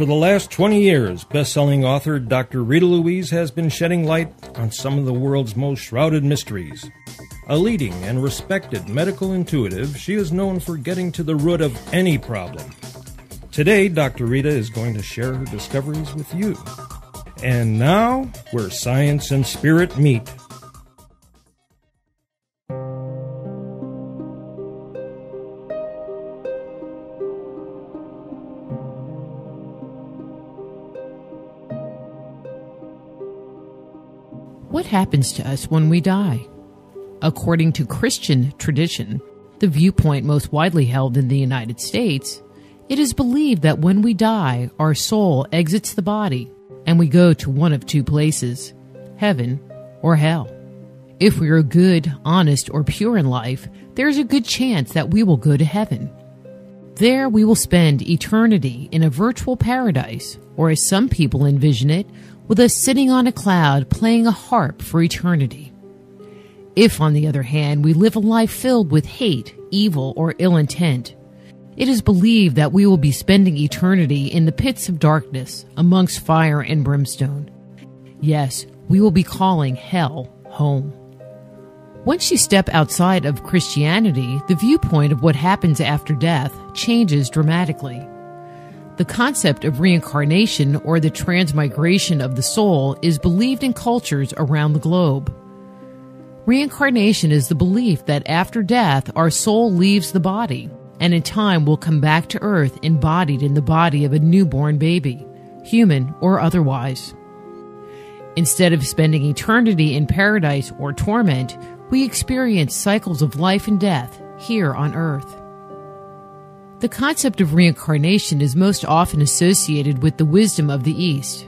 For the last 20 years, best-selling author Dr. Rita Louise has been shedding light on some of the world's most shrouded mysteries. A leading and respected medical intuitive, she is known for getting to the root of any problem. Today, Dr. Rita is going to share her discoveries with you. And now, where science and spirit meet. What happens to us when we die? According to Christian tradition, the viewpoint most widely held in the United States, it is believed that when we die, our soul exits the body and we go to one of two places, heaven or hell. If we are good, honest, or pure in life, there is a good chance that we will go to heaven. There we will spend eternity in a virtual paradise, or as some people envision it, with us sitting on a cloud playing a harp for eternity. If, on the other hand, we live a life filled with hate, evil, or ill intent, it is believed that we will be spending eternity in the pits of darkness amongst fire and brimstone. Yes, we will be calling hell home. Once you step outside of Christianity, the viewpoint of what happens after death changes dramatically. The concept of reincarnation, or the transmigration of the soul, is believed in cultures around the globe. Reincarnation is the belief that after death, our soul leaves the body, and in time will come back to earth embodied in the body of a newborn baby, human or otherwise. Instead of spending eternity in paradise or torment, we experience cycles of life and death here on earth. The concept of reincarnation is most often associated with the wisdom of the East.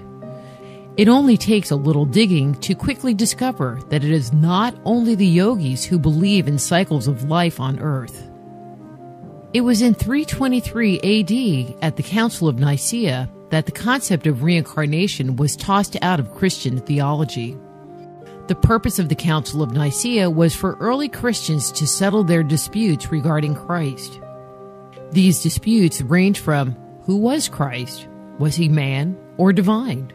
It only takes a little digging to quickly discover that it is not only the yogis who believe in cycles of life on earth. It was in 323 AD at the Council of Nicaea that the concept of reincarnation was tossed out of Christian theology. The purpose of the Council of Nicaea was for early Christians to settle their disputes regarding Christ. These disputes range from who was Christ? Was he man or divine?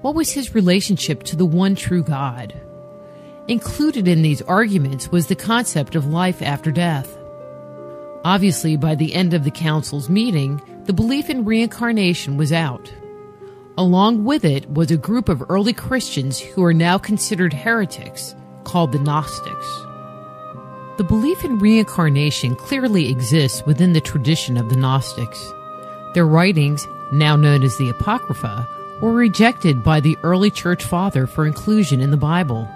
What was his relationship to the one true God? Included in these arguments was the concept of life after death. Obviously, by the end of the council's meeting, the belief in reincarnation was out. Along with it was a group of early Christians who are now considered heretics, called the Gnostics. The belief in reincarnation clearly exists within the tradition of the Gnostics. Their writings, now known as the Apocrypha, were rejected by the early church father for inclusion in the Bible.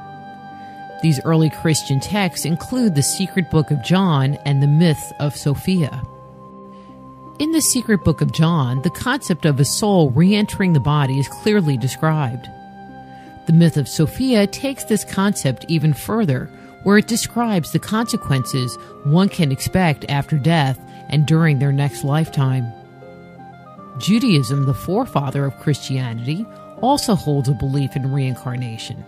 These early Christian texts include the Secret Book of John and the Myth of Sophia. In the Secret Book of John, the concept of a soul re-entering the body is clearly described. The Myth of Sophia takes this concept even further, where it describes the consequences one can expect after death and during their next lifetime. Judaism, the forefather of Christianity, also holds a belief in reincarnation.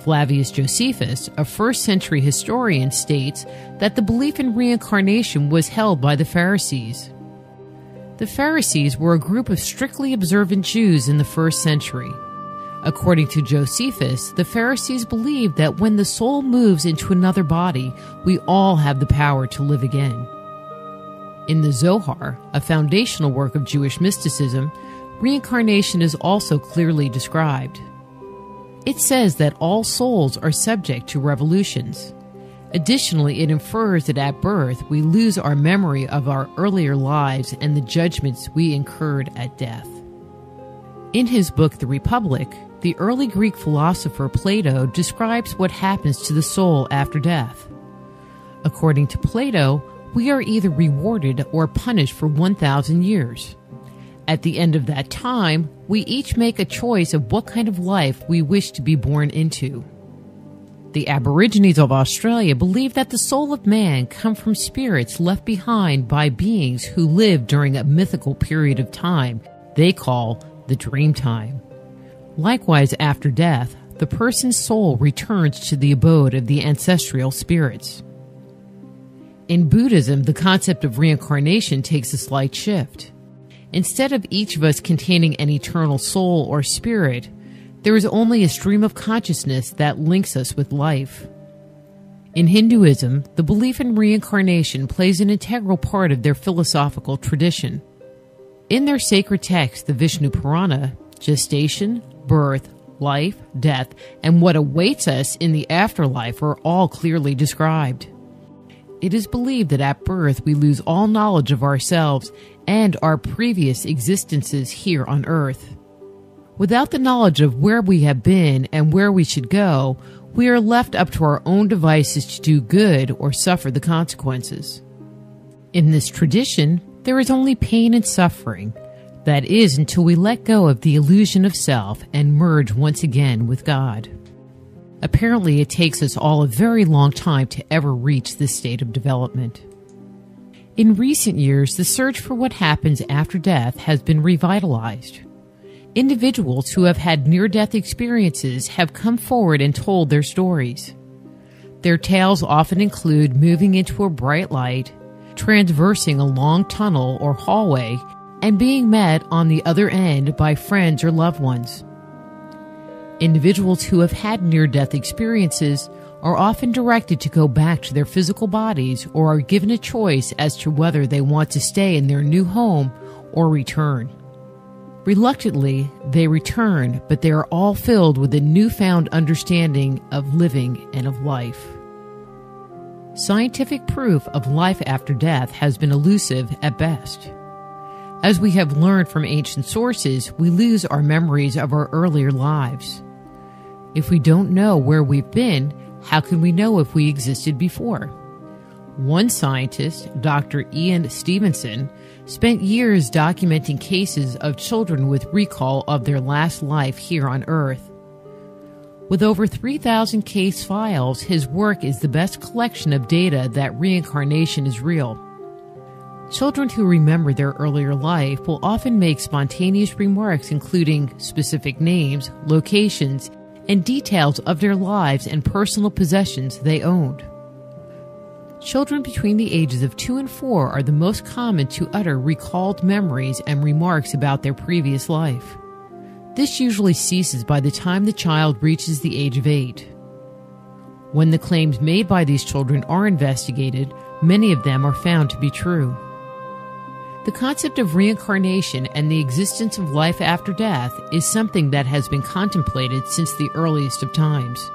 Flavius Josephus, a first-century historian, states that the belief in reincarnation was held by the Pharisees. The Pharisees were a group of strictly observant Jews in the first century. According to Josephus, the Pharisees believed that when the soul moves into another body, we all have the power to live again. In the Zohar, a foundational work of Jewish mysticism, reincarnation is also clearly described. It says that all souls are subject to revolutions. Additionally, it infers that at birth we lose our memory of our earlier lives and the judgments we incurred at death. In his book, The Republic, the early Greek philosopher Plato describes what happens to the soul after death. According to Plato, we are either rewarded or punished for 1,000 years. At the end of that time, we each make a choice of what kind of life we wish to be born into. The Aborigines of Australia believe that the soul of man comes from spirits left behind by beings who lived during a mythical period of time they call the dream time. Likewise, after death, the person's soul returns to the abode of the ancestral spirits. In Buddhism, the concept of reincarnation takes a slight shift. Instead of each of us containing an eternal soul or spirit, there is only a stream of consciousness that links us with life. In Hinduism, the belief in reincarnation plays an integral part of their philosophical tradition. In their sacred text, the Vishnu Purana, gestation, birth, life, death, and what awaits us in the afterlife are all clearly described. It is believed that at birth we lose all knowledge of ourselves and our previous existences here on earth. Without the knowledge of where we have been and where we should go, we are left up to our own devices to do good or suffer the consequences. In this tradition, there is only pain and suffering. That is, until we let go of the illusion of self and merge once again with God. Apparently, it takes us all a very long time to ever reach this state of development. In recent years, the search for what happens after death has been revitalized. Individuals who have had near-death experiences have come forward and told their stories. Their tales often include moving into a bright light, traversing a long tunnel or hallway, and being met on the other end by friends or loved ones. Individuals who have had near-death experiences are often directed to go back to their physical bodies or are given a choice as to whether they want to stay in their new home or return. Reluctantly, they return, but they are all filled with a newfound understanding of living and of life. Scientific proof of life after death has been elusive at best. As we have learned from ancient sources, we lose our memories of our earlier lives. If we don't know where we've been, how can we know if we existed before? One scientist, Dr. Ian Stevenson, spent years documenting cases of children with recall of their last life here on Earth. With over 3,000 case files, his work is the best collection of data that reincarnation is real. Children who remember their earlier life will often make spontaneous remarks including specific names, locations, and details of their lives and personal possessions they owned. Children between the ages of 2 and 4 are the most common to utter recalled memories and remarks about their previous life. This usually ceases by the time the child reaches the age of 8. When the claims made by these children are investigated, many of them are found to be true. The concept of reincarnation and the existence of life after death is something that has been contemplated since the earliest of times.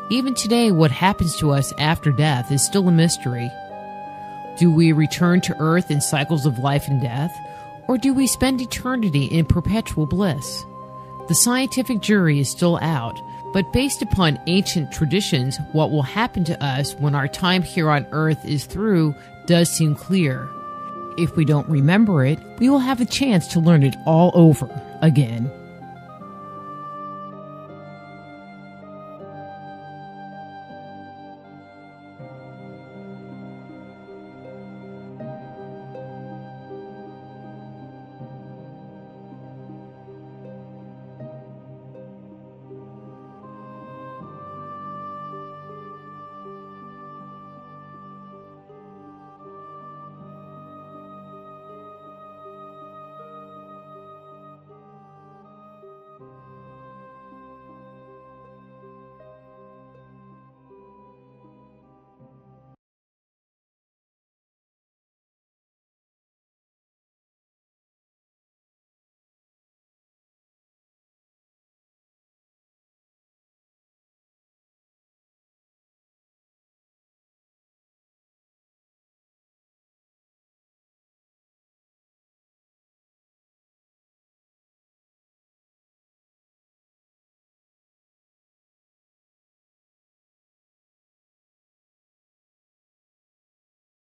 Even today, what happens to us after death is still a mystery. Do we return to Earth in cycles of life and death, or do we spend eternity in perpetual bliss? The scientific jury is still out, but based upon ancient traditions, what will happen to us when our time here on Earth is through does seem clear. If we don't remember it, we will have a chance to learn it all over again.